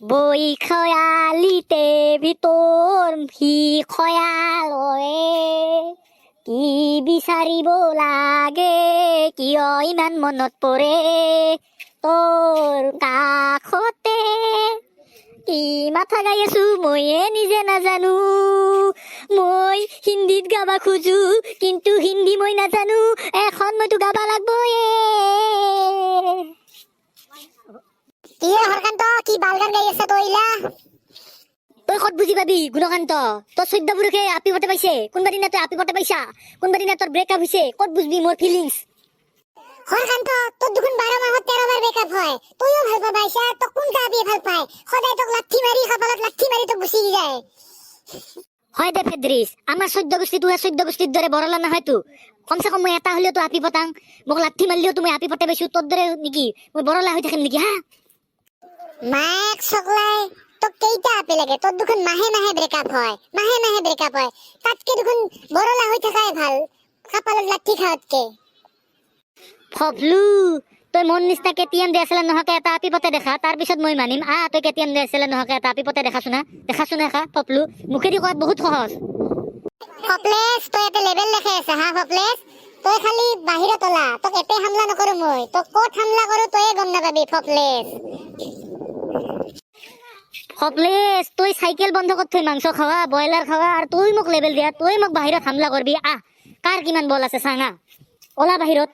বই খয়ালিতে ভিতৰ সি খয়ালয়ে কি বিচাৰিব লাগে কিয় ইমান মনত পৰে তোৰ কাষতে কি মাথা গাই আছো ময়ে নিজে নাজানো মই হিন্দীত গাবা খোজো কিন্তু হিন্দী মই নাজানো এখন মইতো গাবা লাগবয়ে কি হৰকান্ত কি বালগান গাই আছা তইলা তই কত বুজি পাবি গুণকান্ত তোৰ 14 পুৰুষে আপি পতে পাইছে কোনবা দিনা তই আপি পতে পাইছা কোনবা দিনা তোৰ ব্ৰেকআপ হৈছে কত বুঝবি মোৰ ফিলিংস হৰকান্ত তোৰ দুখন 12 মাহত 13 বাৰ ব্ৰেকআপ হয় তইও ভাল পাইছা তো কোন গাবি ভাল পায় সদায় তোক লাঠি মাৰি কপালত লাঠি মাৰি তো গুচি যায় হয় দে ফেদ্রিস আমার 14 গোষ্ঠী তুই 14 গোষ্ঠীর দরে বড়লা না হয়তো কমসে কম মই এটা হলেও তো আপি পতাং মোক লাঠি মারলেও তুমি আপি পতে পাইছো তোর দরে নাকি মই বড়লা হই থাকিম নাকি হ্যাঁ মাক সকলাই তোক কেইটা আপি লাগে তোর দুখন মাহে মাহে ব্রেকআপ হয় তাতকে দুখন বড়লা হই থাকাই ভাল কপালত লাঠি খাওয়াতকে ফবলু তই মন নিস্তা কেতিয়াম দিয়াছিলে নহকে এটা আপি পতে দেখা তাৰ পিছত মই মানিম তই কেতিয়াম দিয়াছিলে নহকে এটা আপি পতে দেখাছো না ফবলু মুখেদি কোৱাত বহুত সহজ ফপলেস তই এতে লেভেল লেখে আছে হা ফপলেস তই খালি বাহিৰত ওলা তোক এতে হামলা নকৰো মই তোক ক'ত হামলা কৰো তয়ে গম নাপাবি ফবলেস তই সাইকেল বন্ধ কৰি থৈ মাংস খাৱা বয়লাৰ খাৱা আৰু তই মোক লেভেল দিয়া তই মোক বাহিৰত হামলা কৰবি কাৰ কিমান বল আছে চাঙা ওলা বাহিৰত